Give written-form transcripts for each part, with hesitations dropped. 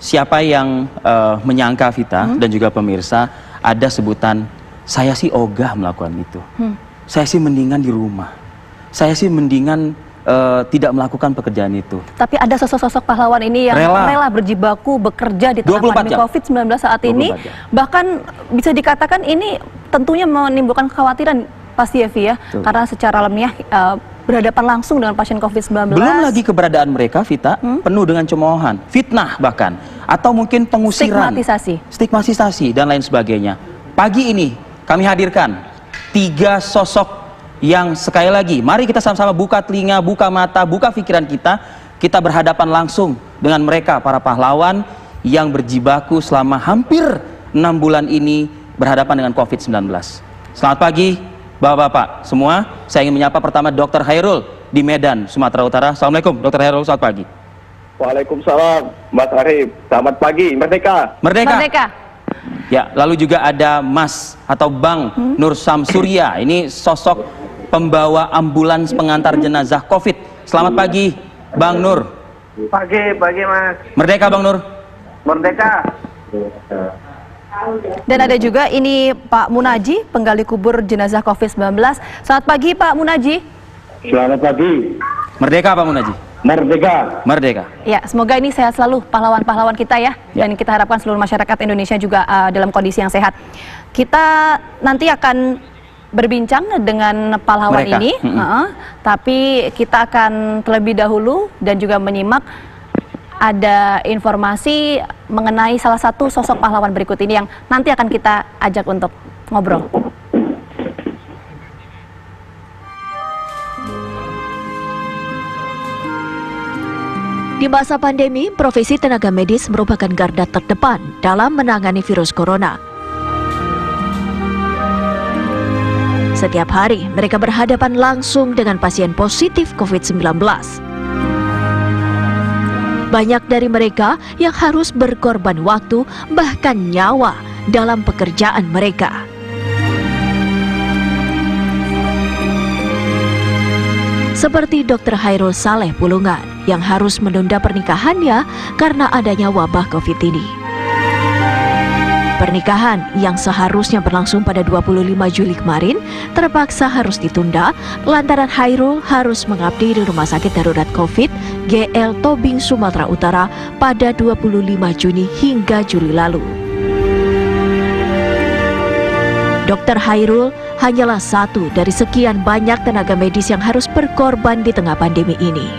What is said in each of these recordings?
siapa yang menyangka Vita dan juga pemirsa ada sebutan, saya sih ogah melakukan itu. Saya sih mendingan di rumah. Saya sih mendingan tidak melakukan pekerjaan itu. Tapi ada sosok-sosok pahlawan ini yang rela berjibaku bekerja di tengah pandemi COVID-19 saat ini. Bahkan bisa dikatakan ini tentunya menimbulkan kekhawatiran pasti ya, Via, karena secara alamiah berhadapan langsung dengan pasien COVID-19. Belum lagi keberadaan mereka, Vita, penuh dengan cemoohan, fitnah bahkan, atau mungkin pengusiran, stigmatisasi dan lain sebagainya. Pagi ini kami hadirkan 3 sosok yang sekali lagi, mari kita sama-sama buka telinga, buka mata, buka pikiran kita. Kita berhadapan langsung dengan mereka, para pahlawan yang berjibaku selama hampir 6 bulan ini berhadapan dengan COVID-19. Selamat pagi, Bapak-bapak semua. Saya ingin menyapa pertama Dr. Hairul di Medan, Sumatera Utara. Assalamualaikum, Dr. Hairul, selamat pagi. Waalaikumsalam, Mas Arif. Selamat pagi, Merdeka. Merdeka. Merdeka. Ya, lalu juga ada Mas atau Bang Nur Samsurya. Ini sosok pembawa ambulans pengantar jenazah COVID. Selamat pagi, Bang Nur. Pagi Mas. Merdeka, Bang Nur. Merdeka. Dan ada juga ini Pak Munaji, penggali kubur jenazah COVID-19. Selamat pagi, Pak Munaji. Selamat pagi. Merdeka, Pak Munaji. Merdeka. Merdeka. Ya, semoga ini sehat selalu pahlawan-pahlawan kita ya. Dan kita harapkan seluruh masyarakat Indonesia juga dalam kondisi yang sehat. Kita nanti akan berbincang dengan pahlawan ini, tapi kita akan terlebih dahulu dan juga menyimak ada informasi mengenai salah satu sosok pahlawan berikut ini yang nanti akan kita ajak untuk ngobrol. Di masa pandemi, profesi tenaga medis merupakan garda terdepan dalam menangani virus corona. Setiap hari, mereka berhadapan langsung dengan pasien positif COVID-19. Banyak dari mereka yang harus berkorban waktu, bahkan nyawa dalam pekerjaan mereka. Seperti Dr. Hairul Saleh Pulungan yang harus menunda pernikahannya karena adanya wabah COVID ini. Pernikahan yang seharusnya berlangsung pada 25 Juli kemarin terpaksa harus ditunda lantaran Hairul harus mengabdi di Rumah Sakit Darurat COVID GL Tobing, Sumatera Utara pada 25 Juni hingga Juli lalu. Dr. Hairul hanyalah satu dari sekian banyak tenaga medis yang harus berkorban di tengah pandemi ini.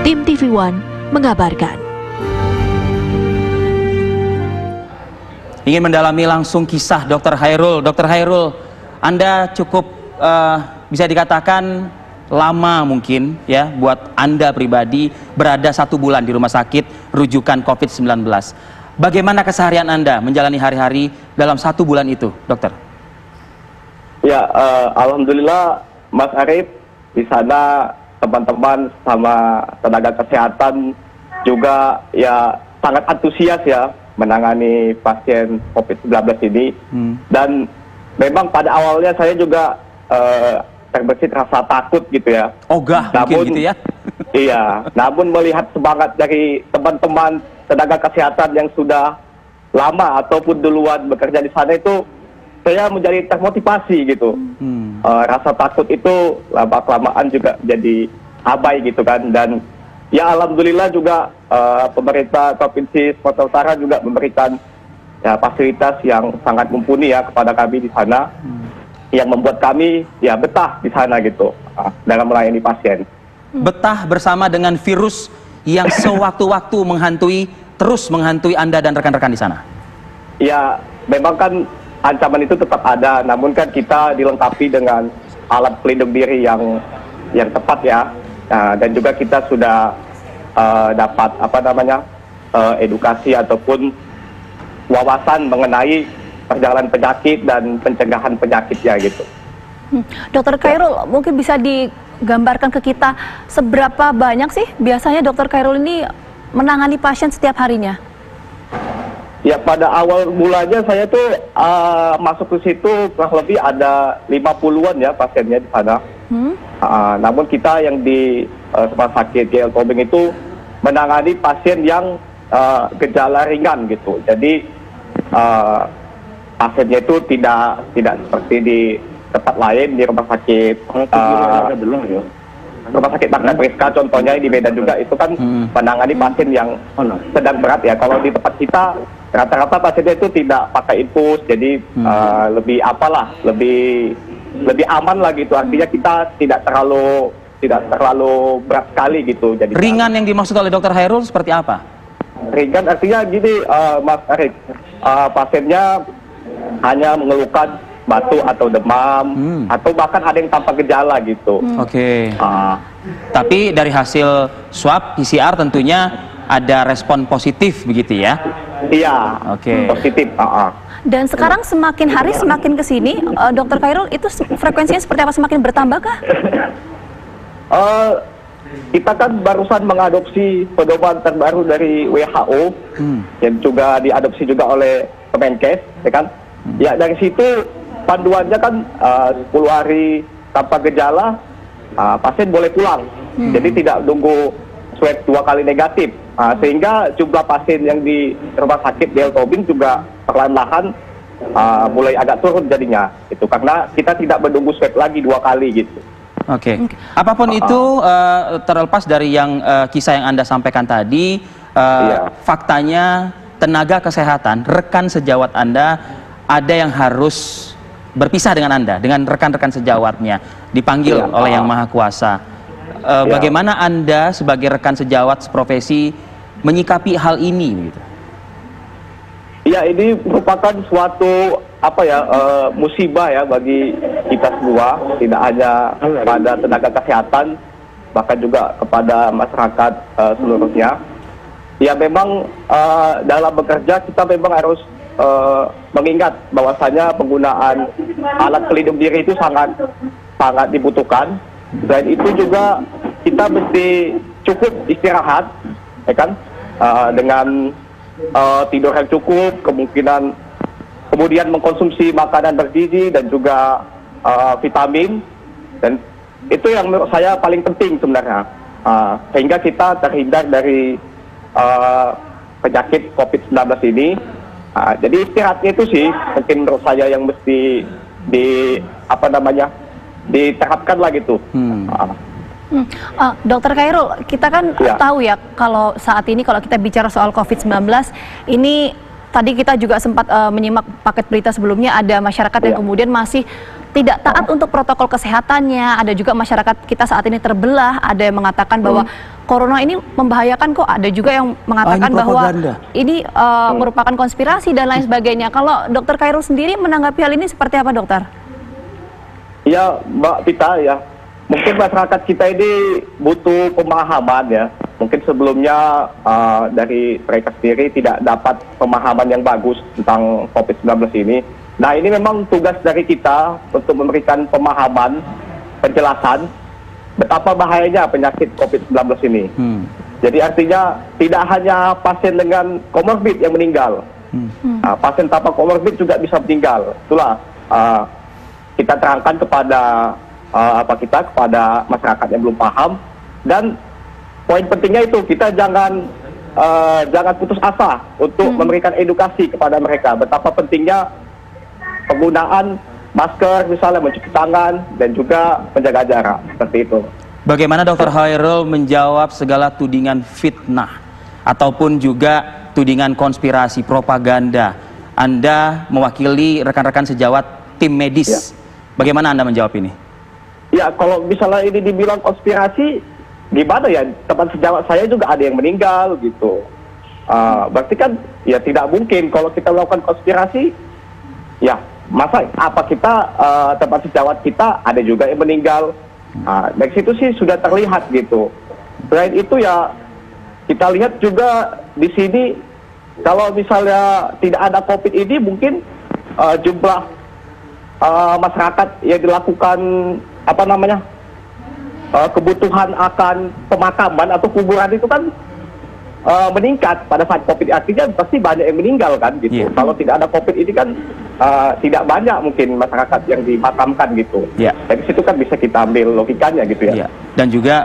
Tim TV One mengabarkan. Ingin mendalami langsung kisah Dr. Hairul. Dr. Hairul, Anda cukup bisa dikatakan lama mungkin ya buat Anda pribadi berada 1 bulan di rumah sakit rujukan COVID-19. Bagaimana keseharian Anda menjalani hari-hari dalam 1 bulan itu, dokter? Ya, alhamdulillah Mas Arif, di sana teman-teman sama tenaga kesehatan juga ya sangat antusias ya menangani pasien COVID-19 ini. Dan memang pada awalnya saya juga terbesit rasa takut gitu ya. Ogah mungkin gitu ya. Iya, namun melihat semangat dari teman-teman tenaga kesehatan yang sudah lama ataupun duluan bekerja di sana itu saya menjadi termotivasi gitu. Rasa takut itu lama-kelamaan juga jadi abai gitu kan. Dan ya alhamdulillah juga pemerintah Provinsi Sumatera Utara juga memberikan ya, fasilitas yang sangat mumpuni ya kepada kami di sana, yang membuat kami ya betah di sana gitu dalam melayani pasien. Betah bersama dengan virus yang sewaktu-waktu terus menghantui Anda dan rekan-rekan di sana. Ya memang kan ancaman itu tetap ada, namun kan kita dilengkapi dengan alat pelindung diri yang tepat ya. Dan juga kita sudah dapat edukasi ataupun wawasan mengenai perjalanan penyakit dan pencegahan penyakitnya gitu. Dokter Hairul, mungkin bisa digambarkan ke kita seberapa banyak sih biasanya Dokter Hairul ini menangani pasien setiap harinya? Ya pada awal mulanya saya tuh masuk ke situ kurang lebih ada 50-an ya pasiennya di sana. Namun kita yang di rumah sakit GL Tobing itu menangani pasien yang gejala ringan gitu. Jadi pasiennya itu tidak seperti di tempat lain di rumah sakit rumah sakit Dr. Priska contohnya di Medan juga itu kan menangani pasien yang sedang berat ya. Kalau di tempat kita rata-rata pasiennya itu tidak pakai infus, jadi lebih aman lah gitu. Artinya kita tidak terlalu berat sekali gitu. Jadi ringan yang dimaksud oleh Dr. Hairul seperti apa? Ringan artinya gini, Mas Arik, pasiennya hanya mengeluhkan batuk atau demam, atau bahkan ada yang tanpa gejala gitu. Oke. Tapi dari hasil swab PCR tentunya ada respon positif begitu ya? Iya. Oke. Positif. Dan sekarang semakin hari semakin kesini, Dr. Khairul, itu frekuensinya seperti apa, semakin bertambahkah? Kita kan barusan mengadopsi pedoman terbaru dari WHO, yang juga diadopsi juga oleh Kemenkes, ya kan? Ya dari situ panduannya kan 10 hari tanpa gejala pasien boleh pulang, jadi tidak nunggu swab 2 kali negatif, sehingga jumlah pasien yang di rumah sakit GL Tobing juga perlahan-lahan mulai agak turun jadinya, itu karena kita tidak menunggu swab lagi 2 kali gitu. Oke. Apapun itu terlepas dari yang kisah yang Anda sampaikan tadi, faktanya tenaga kesehatan, rekan sejawat Anda ada yang harus berpisah dengan Anda, dengan rekan-rekan sejawatnya, dipanggil oleh Yang Maha Kuasa. Bagaimana Anda sebagai rekan sejawat seprofesi menyikapi hal ini? Gitu? Ya, ini merupakan suatu musibah ya bagi kita semua, tidak hanya pada tenaga kesehatan, bahkan juga kepada masyarakat seluruhnya. Ya memang dalam bekerja kita memang harus mengingat bahwasanya penggunaan alat pelindung diri itu sangat dibutuhkan. Dan itu juga kita mesti cukup istirahat, ya kan, dengan tidur yang cukup, kemudian mengkonsumsi makanan bergizi dan juga vitamin, dan itu yang menurut saya paling penting sebenarnya, sehingga kita terhindar dari penyakit COVID-19 ini. Jadi istirahatnya itu sih mungkin menurut saya yang mesti diterapkan lah gitu. Dokter Khairul, kita kan tahu ya kalau saat ini kalau kita bicara soal COVID-19 ini, tadi kita juga sempat menyimak paket berita sebelumnya, ada masyarakat yang kemudian masih tidak taat untuk protokol kesehatannya, ada juga masyarakat kita saat ini terbelah, ada yang mengatakan bahwa corona ini membahayakan kok, ada juga yang mengatakan bahwa ini merupakan konspirasi dan lain sebagainya. Kalau Dokter Khairul sendiri menanggapi hal ini seperti apa, dokter? Ya, Mbak Pita, ya mungkin masyarakat kita ini butuh pemahaman ya. Mungkin sebelumnya dari mereka sendiri tidak dapat pemahaman yang bagus tentang COVID-19 ini. Nah, ini memang tugas dari kita untuk memberikan pemahaman, penjelasan betapa bahayanya penyakit COVID-19 ini. Jadi artinya tidak hanya pasien dengan komorbid yang meninggal, pasien tanpa komorbid juga bisa meninggal. Itulah kita terangkan kepada kepada masyarakat yang belum paham. Dan poin pentingnya itu kita jangan putus asa untuk memberikan edukasi kepada mereka betapa pentingnya penggunaan masker, misalnya mencuci tangan dan juga menjaga jarak, seperti itu. Bagaimana Dr. Hairul menjawab segala tudingan fitnah ataupun juga tudingan konspirasi, propaganda? Anda mewakili rekan-rekan sejawat tim medis. Bagaimana Anda menjawab ini? Ya, kalau misalnya ini dibilang konspirasi, gimana ya? Teman sejawat saya juga ada yang meninggal gitu. Berarti kan ya tidak mungkin kalau kita melakukan konspirasi. Ya, masa apa kita tempat sejawat kita ada juga yang meninggal. Dari situ sih sudah terlihat gitu. Selain itu ya kita lihat juga di sini kalau misalnya tidak ada COVID ini mungkin jumlah masyarakat yang dilakukan kebutuhan akan pemakaman atau kuburan itu kan meningkat pada saat COVID, artinya pasti banyak yang meninggal kan gitu. Yeah. Kalau tidak ada COVID ini kan tidak banyak mungkin masyarakat yang dimakamkan gitu. Yeah. Dari situ kan bisa kita ambil logikanya gitu ya. Yeah. Dan juga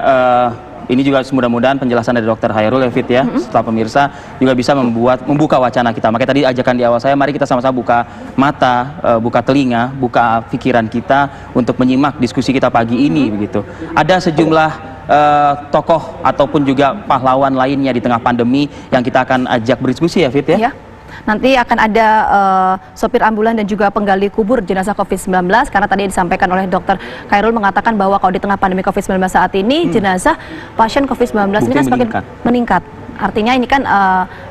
ini juga mudah-mudahan penjelasan dari Dr. Khairul ya Fit ya, setelah pemirsa juga bisa membuka wacana kita. Makanya tadi ajakan di awal saya, mari kita sama-sama buka mata, buka telinga, buka pikiran kita untuk menyimak diskusi kita pagi ini begitu. Ada sejumlah tokoh ataupun juga pahlawan lainnya di tengah pandemi yang kita akan ajak berdiskusi ya Fit ya. Iya. Nanti akan ada sopir ambulan dan juga penggali kubur jenazah COVID-19, karena tadi disampaikan oleh Dr. Khairul mengatakan bahwa kalau di tengah pandemi COVID-19 saat ini jenazah pasien COVID-19 ini kan semakin meningkat. Artinya ini kan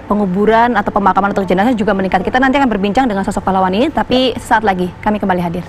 penguburan atau pemakaman untuk jenazah juga meningkat. Kita nanti akan berbincang dengan sosok pahlawan ini, tapi sesaat lagi kami kembali hadir.